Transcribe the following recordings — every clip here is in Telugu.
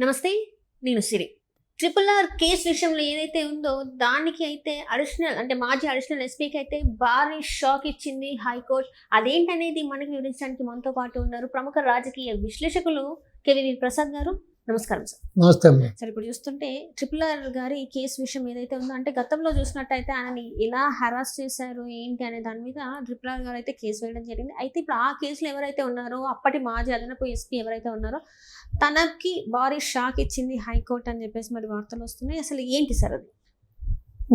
నమస్తే, నేను సిరి. ట్రిపుల్ ఆర్ కేసు విషయంలో ఏదైతే ఉందో దానికి అయితే మాజీ అడిషనల్ ఎస్పీకి అయితే భారీ షాక్ ఇచ్చింది హైకోర్టు. అదేంటనేది మనకి వివరించడానికి మనతో పాటు ఉన్నారు ప్రముఖ రాజకీయ విశ్లేషకులు కేవీవి ప్రసాద్ గారు. నమస్కారం సార్. నమస్తే. సార్, ఇప్పుడు చూస్తుంటే ట్రిపుల్ ఆర్ గారి కేసు విషయం ఏదైతే ఉందో, అంటే గతంలో చూసినట్టయితే ఆయనని ఎలా హెరాస్ చేశారు ఏంటి అనే దాని మీద ట్రిపుల్ ఆర్ గారు అయితే కేసు వేయడం జరిగింది. అయితే ఇప్పుడు ఆ కేసులో ఎవరైతే ఉన్నారో, అప్పటి మాజీ అదనపు ఎస్పీ ఎవరైతే ఉన్నారో తనకి భారీ షాక్ ఇచ్చింది హైకోర్టు అని చెప్పేసి మరి వార్తలు వస్తున్నాయి. అసలు ఏంటి సార్ అది?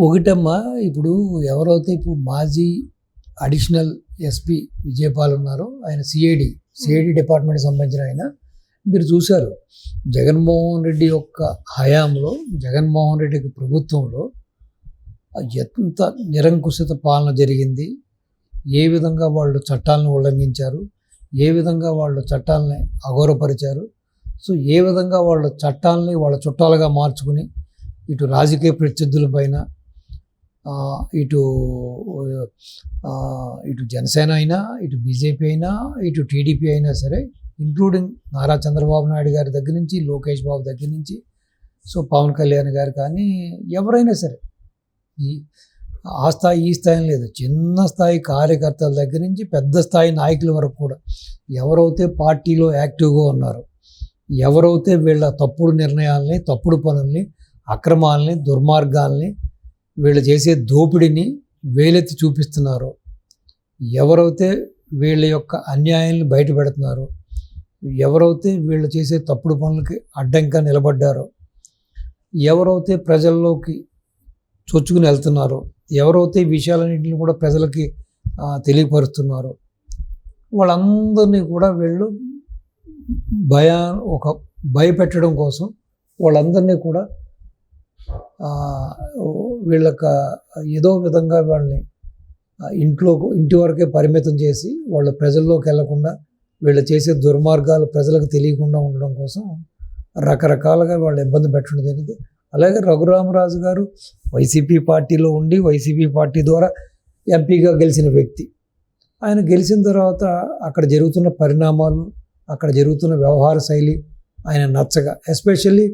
ఒకటమ్మా, ఇప్పుడు ఎవరైతే ఇప్పుడు మాజీ అడిషనల్ ఎస్పీ విజయపాల్ ఉన్నారో ఆయన సిఐడి డిపార్ట్మెంట్కి సంబంధించిన ఆయన, మీరు చూశారు జగన్మోహన్ రెడ్డి యొక్క హయాంలో, జగన్మోహన్ రెడ్డి ప్రభుత్వంలో ఎంత నిరంకుశత పాలన జరిగింది, ఏ విధంగా వాళ్ళు చట్టాలను ఉల్లంఘించారు, ఏ విధంగా వాళ్ళు చట్టాలని అగౌరవపరిచారు. సో ఏ విధంగా వాళ్ళ చట్టాలని వాళ్ళ చుట్టాలుగా మార్చుకుని ఇటు రాజకీయ ప్రత్యర్థుల పైన, ఇటు జనసేన అయినా, ఇటు బీజేపీ అయినా, ఇటు టీడీపీ అయినా సరే, ఇంక్లూడింగ్ నారా చంద్రబాబు నాయుడు గారి దగ్గర నుంచి, లోకేష్ బాబు దగ్గర నుంచి, సో పవన్ కళ్యాణ్ గారు కానీ ఎవరైనా సరే, ఆ స్థాయి ఈ స్థాయి లేదు, చిన్న స్థాయి కార్యకర్తల దగ్గర నుంచి పెద్ద స్థాయి నాయకుల వరకు కూడా ఎవరైతే పార్టీలో యాక్టివ్గా ఉన్నారో, ఎవరైతే వీళ్ళ తప్పుడు నిర్ణయాలని, తప్పుడు పనుల్ని, అక్రమాలని, దుర్మార్గాల్ని, వీళ్ళు చేసే దోపిడీని వేలెత్తి చూపిస్తున్నారో, ఎవరైతే వీళ్ళ యొక్క అన్యాయాన్ని బయట పెడుతున్నారో, ఎవరైతే వీళ్ళు చేసే తప్పుడు పనులకి అడ్డంగా నిలబడ్డారో, ఎవరైతే ప్రజల్లోకి చొచ్చుకుని వెళ్తున్నారో, ఎవరైతే ఈ విషయాలన్నింటినీ కూడా ప్రజలకి తెలియపరుస్తున్నారో, వాళ్ళందరినీ కూడా వీళ్ళు భయపెట్టడం కోసం వాళ్ళందరినీ కూడా వీళ్ళకి ఏదో విధంగా వాళ్ళని ఇంటి వరకే పరిమితం చేసి వాళ్ళ ప్రజల్లోకి వెళ్లకుండా, వీళ్ళు చేసే దుర్మార్గాలు ప్రజలకు తెలియకుండా ఉండడం కోసం రకరకాలుగా వాళ్ళు ఇబ్బంది పెట్టడం జరిగింది. అలాగే రఘురామరాజు గారు వైసీపీ పార్టీలో ఉండి వైసీపీ పార్టీ ద్వారా ఎంపీగా గెలిచిన వ్యక్తి. ఆయన గెలిచిన తర్వాత అక్కడ జరుగుతున్న పరిణామాలు, అక్కడ జరుగుతున్న వ్యవహార శైలి ఆయన నచ్చగా, ఎస్పెషల్లీ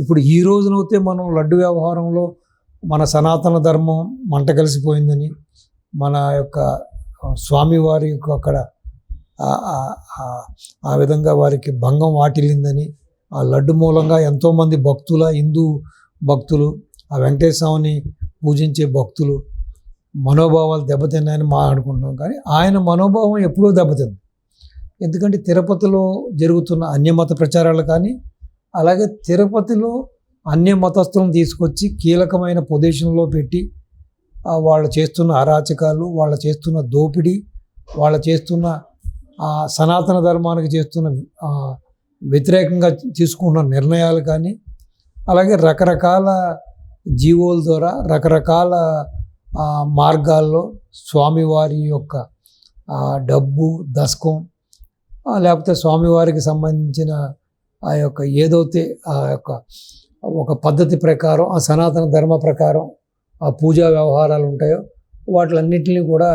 ఇప్పుడు ఈ రోజునైతే మనం లడ్డు వ్యవహారంలో మన సనాతన ధర్మం మంట కలిసిపోయిందని, మన యొక్క స్వామివారి యొక్క అక్కడ ఆ విధంగా వారికి భంగం వాటిల్లిందని, ఆ లడ్డు మూలంగా ఎంతోమంది హిందూ భక్తులు, ఆ వెంకటేశ్వర స్వామిని పూజించే భక్తులు మనోభావాలు దెబ్బతిన్నాయని అనుకుంటున్నాం. కానీ ఆయన మనోభావం ఎప్పుడూ దెబ్బతింది. ఎందుకంటే తిరుపతిలో జరుగుతున్న అన్యమత ప్రచారాలు కానీ, అలాగే తిరుపతిలో అన్య మతస్థులను తీసుకొచ్చి కీలకమైన పొజిషన్లో పెట్టి వాళ్ళు చేస్తున్న అరాచకాలు, వాళ్ళు చేస్తున్న దోపిడీ, వాళ్ళు చేస్తున్న సనాతన ధర్మానికి చేస్తున్న వ్యతిరేకంగా తీసుకున్న నిర్ణయాలు కానీ, అలాగే రకరకాల జీవోల ద్వారా రకరకాల మార్గాల్లో స్వామివారి యొక్క డబ్బు దశకం, లేకపోతే స్వామివారికి సంబంధించిన ఆ యొక్క ఏదైతే ఆ యొక్క ఒక పద్ధతి ప్రకారం, ఆ సనాతన ధర్మ ప్రకారం ఆ పూజా వ్యవహారాలు ఉంటాయో వాటిలన్నింటినీ కూడా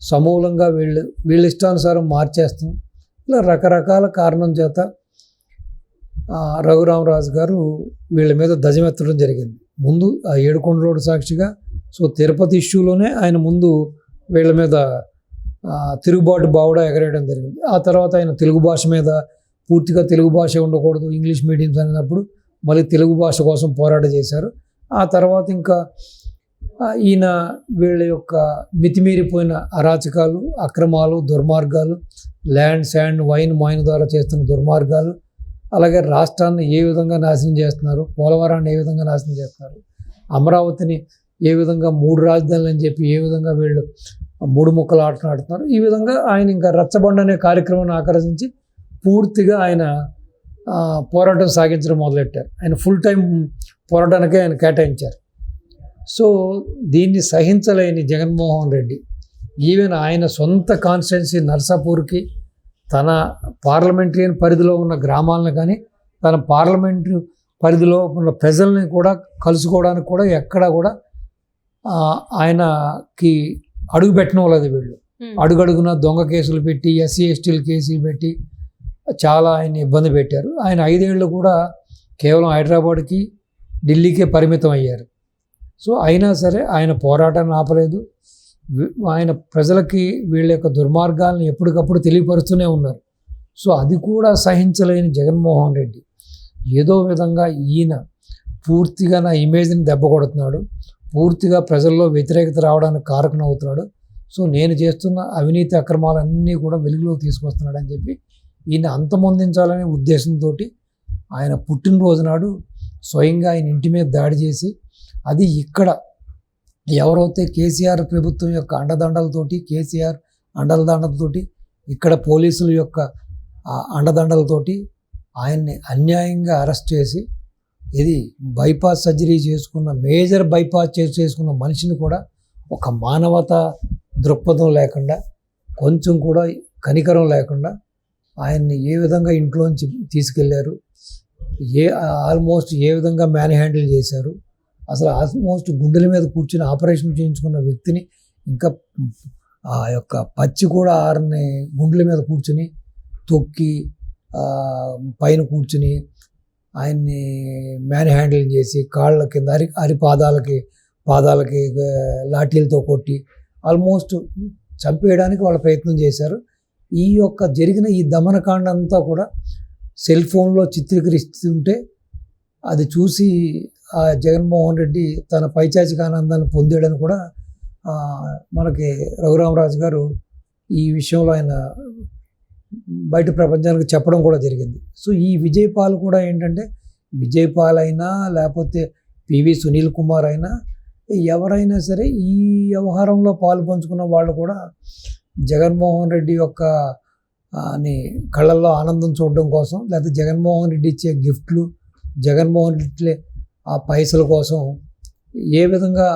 సమూలంగా వీళ్ళ ఇష్టానుసారం మార్చేస్తాం. ఇలా రకరకాల కారణం చేత రఘురామరాజు గారు వీళ్ళ మీద ధ్వజమెత్తడం జరిగింది. ముందు ఆ ఏడుకొండ రోడ్డు సాక్షిగా, సో తిరుపతి ఇష్యూలోనే ఆయన ముందు వీళ్ళ మీద తిరుగుబాటు బావుడా ఎగరేయడం జరిగింది. ఆ తర్వాత ఆయన తెలుగు భాష మీద పూర్తిగా తెలుగు భాష ఉండకూడదు, ఇంగ్లీష్ మీడియంస్ అనేటప్పుడు మళ్ళీ తెలుగు భాష కోసం పోరాటం చేశారు. ఆ తర్వాత ఇంకా ఈయన వీళ్ళ యొక్క మితిమీరిపోయిన అరాచకాలు, అక్రమాలు, దుర్మార్గాలు, ల్యాండ్ శాండ్ వైన్ మైన్ ద్వారా చేస్తున్న దుర్మార్గాలు, అలాగే రాష్ట్రాన్ని ఏ విధంగా నాశనం చేస్తున్నారు, పోలవరాన్ని ఏ విధంగా నాశనం చేస్తున్నారు, అమరావతిని ఏ విధంగా 3 రాజధానులు అని చెప్పి ఏ విధంగా వీళ్ళు 3 ముక్కలు ఆడుతున్నారు. ఈ విధంగా ఆయన ఇంకా రచ్చబండ అనే కార్యక్రమాన్ని ఆకర్షించి పూర్తిగా ఆయన పోరాటం సాగించడం మొదలెట్టారు. ఆయన ఫుల్ టైం పోరాటానికే ఆయన కేటాయించారు. సో దీన్ని సహించలేని జగన్మోహన్ రెడ్డి ఈవెన్ ఆయన సొంత కాన్స్టిట్యున్సీ నర్సాపూర్కి, తన పార్లమెంటరీ పరిధిలో ఉన్న గ్రామాలను కానీ, తన పార్లమెంటరీ పరిధిలో ఉన్న ప్రజల్ని కూడా కలుసుకోవడానికి కూడా ఎక్కడా కూడా ఆయనకి అడుగు పెట్టినవ్వలేదు. వీళ్ళు అడుగడుగున దొంగ కేసులు పెట్టి, ఎస్సీ ఎస్టీలు కేసులు పెట్టి చాలా ఆయన ఇబ్బంది పెట్టారు. ఆయన 5 ఏళ్ళు కూడా కేవలం హైదరాబాద్కి ఢిల్లీకే పరిమితం అయ్యారు. సో అయినా సరే ఆయన పోరాటాన్ని ఆపలేదు. ఆయన ప్రజలకి వీళ్ళ యొక్క దుర్మార్గాలను ఎప్పటికప్పుడు తెలియపరుస్తూనే ఉన్నారు. సో అది కూడా సహించలేని జగన్మోహన్ రెడ్డి ఏదో విధంగా ఈయన పూర్తిగా నా ఇమేజ్ని దెబ్బ కొడుతున్నాడు, పూర్తిగా ప్రజల్లో వ్యతిరేకత రావడానికి కారకం అవుతున్నాడు. సో నేను చేస్తున్న అవినీతి అక్రమాలన్నీ కూడా వెలుగులోకి తీసుకొస్తున్నాడు అని చెప్పి ఈయన అంతమొందించాలనే ఉద్దేశంతో ఆయన పుట్టినరోజు నాడు స్వయంగా ఆయన ఇంటి మీద దాడి చేసి, అది ఇక్కడ ఎవరైతే కేసీఆర్ ప్రభుత్వం యొక్క అండదండలతోటి, కేసీఆర్ అండదండలతోటి, ఇక్కడ పోలీసుల యొక్క అండదండలతోటి ఆయన్ని అన్యాయంగా అరెస్ట్ చేసి, ఇది బైపాస్ సర్జరీ చేసుకున్న, మేజర్ బైపాస్ చేసుకున్న మనిషిని కూడా ఒక మానవతా దృక్పథం లేకుండా, కొంచెం కూడా కనికరం లేకుండా ఆయన్ని ఏ విధంగా ఇంట్లోంచి తీసుకెళ్లారు, ఆల్మోస్ట్ ఏ విధంగా మ్యాన్ హ్యాండిల్ చేశారు. అసలు ఆల్మోస్ట్ గుండెల మీద కూర్చుని ఆపరేషన్ చేయించుకున్న వ్యక్తిని ఇంకా ఆ యొక్క పచ్చి కూడా ఆరని గుండెల మీద కూర్చుని తొక్కి పైన కూర్చుని ఆయన్ని మ్యాన్ హ్యాండిల్ చేసి కాళ్ళ కింద పాదాలకి లాఠీలతో కొట్టి ఆల్మోస్ట్ చంపేయడానికి వాళ్ళ ప్రయత్నం చేశారు. ఈ యొక్క జరిగిన ఈ దమనకాండ అంతా కూడా సెల్ ఫోన్లో చిత్రీకరిస్తుంటే అది చూసి ఆ జగన్మోహన్ రెడ్డి తన పైచాచిక ఆనందాన్ని పొందాడని కూడా మనకి రఘురామరాజు గారు ఈ విషయంలో ఆయన బయట ప్రపంచానికి చెప్పడం కూడా జరిగింది. సో ఈ విజయపాల్ కూడా ఏంటంటే, విజయపాల్ అయినా లేకపోతే పివి సునీల్ కుమార్ అయినా ఎవరైనా సరే ఈ వ్యవహారంలో పాలు పంచుకున్న వాళ్ళు కూడా జగన్మోహన్ రెడ్డి యొక్క కళ్ళల్లో ఆనందం చూడడం కోసం, లేకపోతే జగన్మోహన్ రెడ్డి ఇచ్చే గిఫ్ట్లు, జగన్మోహన్ రెడ్డి ఆ పైసల కోసం ఏ విధంగా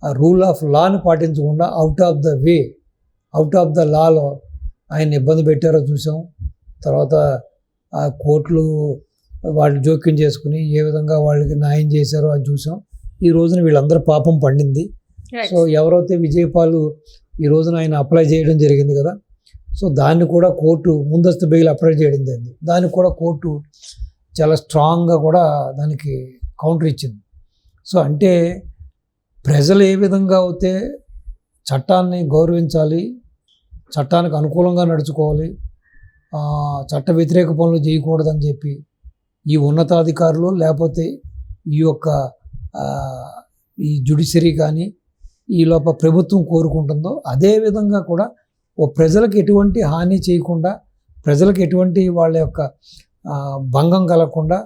ఆ రూల్ ఆఫ్ లాని పాటించకుండా అవుట్ ఆఫ్ ద లాలో ఆయన ఇబ్బంది పెట్టారో చూసాం. తర్వాత ఆ కోర్టులు వాళ్ళు జోక్యం చేసుకుని ఏ విధంగా వాళ్ళకి న్యాయం చేశారో అది చూసాం. ఈ రోజున వీళ్ళందరూ పాపం పండింది. సో ఎవరైతే విజయపాలు ఈ రోజున ఆయన అప్లై చేయడం జరిగింది కదా, సో దాన్ని కూడా కోర్టు ముందస్తు బెయిల్ అప్లై చేయడం జరిగింది. దానికి కూడా కోర్టు చాలా స్ట్రాంగ్గా కూడా దానికి కౌంటర్ ఇచ్చింది. సో అంటే ప్రజలు ఏ విధంగా అయితే చట్టాన్ని గౌరవించాలి, చట్టానికి అనుకూలంగా నడుచుకోవాలి, చట్ట వ్యతిరేక పనులు చేయకూడదని చెప్పి ఈ ఉన్నతాధికారులు లేకపోతే ఈ యొక్క ఈ జ్యుడిషియరీ కానీ ఈ లోపల ప్రభుత్వం కోరుకుంటుందో, అదేవిధంగా కూడా ప్రజలకు ఎటువంటి హాని చేయకుండా, ప్రజలకు ఎటువంటి వాళ్ళ యొక్క భంగం కలగకుండా,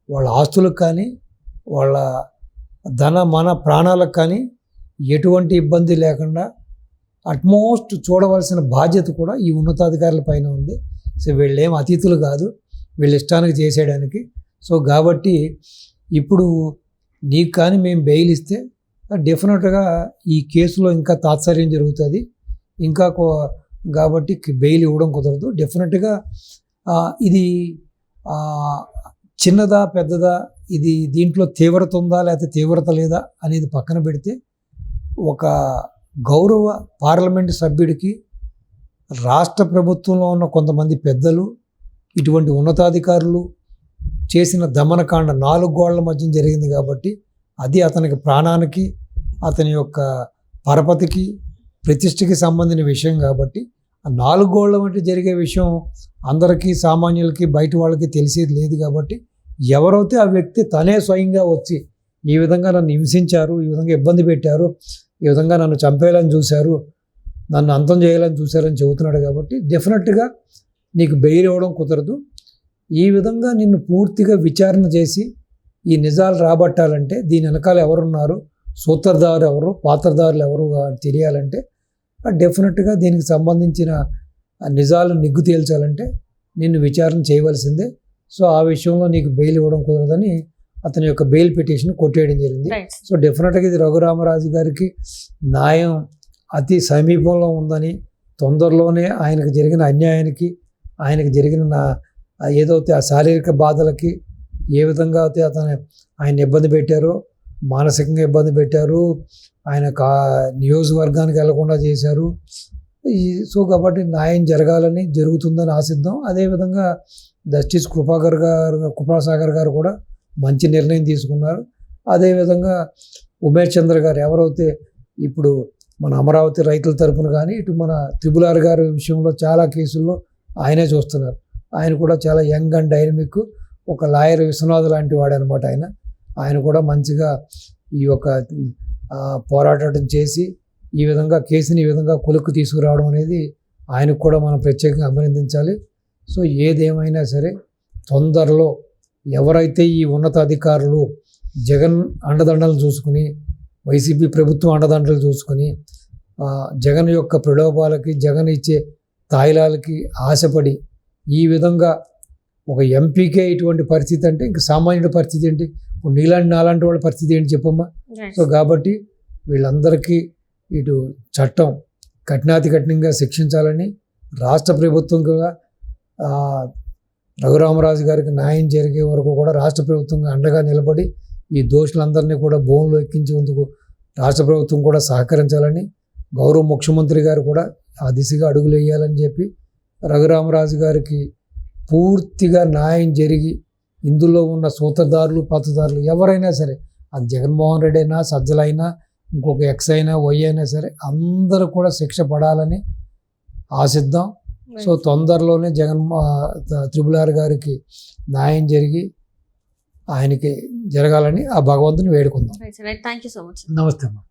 వాళ్ళ ఆస్తులకు కానీ వాళ్ళ మన ప్రాణాలకు కానీ ఎటువంటి ఇబ్బంది లేకుండా అట్మోస్ట్ చూడవలసిన బాధ్యత కూడా ఈ ఉన్నతాధికారుల పైన ఉంది. సో వీళ్ళేం అతిథులు కాదు, వీళ్ళ ఇష్టానికి చేసేయడానికి. సో కాబట్టి ఇప్పుడు నీకు కానీ మేము బెయిల్ ఇస్తే డెఫినెట్గా ఈ కేసులో ఇంకా తాత్సర్యం జరుగుతుంది, ఇంకా కాబట్టి బెయిల్ ఇవ్వడం కుదరదు. డెఫినెట్గా ఇది చిన్నదా పెద్దదా, ఇది దీంట్లో తీవ్రత ఉందా లేకపోతే తీవ్రత లేదా అనేది పక్కన పెడితే, ఒక గౌరవ పార్లమెంటు సభ్యుడికి రాష్ట్ర ప్రభుత్వంలో ఉన్న కొంతమంది పెద్దలు, ఇటువంటి ఉన్నతాధికారులు చేసిన దమనకాండ 4 గోళ్ల మధ్య జరిగింది కాబట్టి అది అతనికి ప్రాణానికి, అతని యొక్క పరపతికి, ప్రతిష్టకి సంబంధించిన విషయం కాబట్టి ఆ 4 గోళ్ల మధ్య జరిగే విషయం అందరికీ, సామాన్యులకి, బయట వాళ్ళకి తెలిసేది లేదు కాబట్టి ఎవరైతే ఆ వ్యక్తి తనే స్వయంగా వచ్చి ఈ విధంగా నన్ను హింసించారు, ఈ విధంగా ఇబ్బంది పెట్టారు, ఈ విధంగా నన్ను చంపేయాలని చూశారు, నన్ను అంతం చేయాలని చూశారని చెబుతున్నాడు కాబట్టి డెఫినెట్గా నీకు బెయిల్ ఇవ్వడం కుదరదు. ఈ విధంగా నిన్ను పూర్తిగా విచారణ చేసి ఈ నిజాలు రాబట్టాలంటే, దీని వెనకాల ఎవరున్నారు, సూత్రధారు ఎవరు, పాత్రధారులు ఎవరు తెలియాలంటే డెఫినెట్గా దీనికి సంబంధించిన నిజాలు నిగ్గు తేల్చాలంటే నిన్ను విచారణ చేయవలసిందే. సో ఆ విషయంలో నీకు బెయిల్ ఇవ్వడం కుదరదని అతని యొక్క బెయిల్ పిటిషన్ కొట్టేయడం జరిగింది. సో డెఫినెట్గా ఇది రఘురామరాజు గారికి న్యాయం అతి సమీపంలో ఉందని, తొందరలోనే ఆయనకు జరిగిన అన్యాయానికి, ఆయనకు జరిగిన ఏదైతే ఆ శారీరక బాధలకి ఏ విధంగా అయితే ఆయన ఇబ్బంది పెట్టారో, మానసికంగా ఇబ్బంది పెట్టారు, ఆయన నియోజకవర్గానికి వెళ్లకుండా చేశారు. సో కాబట్టి న్యాయం జరుగుతుందని ఆశిద్దాం. అదేవిధంగా జస్టిస్ కృపాసాగర్ గారు కూడా మంచి నిర్ణయం తీసుకున్నారు. అదేవిధంగా ఉమేష్ చంద్ర గారు ఎవరైతే ఇప్పుడు మన అమరావతి రైతుల తరపున కానీ ఇటు మన త్రిపుల్ ఆర్ గారి విషయంలో చాలా కేసుల్లో ఆయనే చూస్తున్నారు. ఆయన కూడా చాలా యంగ్ అండ్ డైనమిక్, ఒక లాయర్ విశ్వనాథ్ లాంటి వాడు అనమాట. ఆయన కూడా మంచిగా ఈ యొక్క పోరాటం చేసి ఈ విధంగా కేసుని ఈ విధంగా కొలుక్కు తీసుకురావడం అనేది ఆయనకు కూడా మనం ప్రత్యేకంగా అభినందించాలి. సో ఏదేమైనా సరే తొందరలో ఎవరైతే ఈ ఉన్నత అధికారులు జగన్ అండదండలు చూసుకుని, వైసీపీ ప్రభుత్వం అండదండలు చూసుకుని జగన్ యొక్క ప్రలోభాలకి, జగన్ ఇచ్చే తాయిలాలకి ఆశపడి ఈ విధంగా ఒక ఎంపీకే ఇటువంటి పరిస్థితి అంటే ఇంకా సామాన్యుడి పరిస్థితి ఏంటి? ఇప్పుడు నాలాంటి వాళ్ళ పరిస్థితి ఏంటి చెప్పమ్మా? సో కాబట్టి వీళ్ళందరికీ ఇటు చట్టం కఠినాతి కఠినంగా శిక్షించాలని రాష్ట్ర ప్రభుత్వం కూడా రఘురామరాజు గారికి న్యాయం జరిగే వరకు కూడా రాష్ట్ర ప్రభుత్వంగా అండగా నిలబడి ఈ దోషులందరినీ కూడా బోన్లో ఎక్కించేందుకు రాష్ట్ర ప్రభుత్వం కూడా సహకరించాలని, గౌరవ ముఖ్యమంత్రి గారు కూడా ఆ దిశగా అడుగులు వేయాలని చెప్పి రఘురామరాజు గారికి పూర్తిగా న్యాయం జరిగి ఇందులో ఉన్న సూత్రధారులు పత్రధారులు ఎవరైనా సరే, అది జగన్మోహన్ రెడ్డి అయినా సజ్జలైనా ఇంకొక ఎక్స్ అయినా వై అయినా సరే అందరూ కూడా శిక్ష పడాలని ఆశిద్దాం. సో తొందరలోనే త్రిపుల్ ఆర్ గారికి న్యాయం జరిగి ఆయనకి జరగాలని ఆ భగవంతుని వేడుకుందాం. Thank you so much. నమస్తే అమ్మా.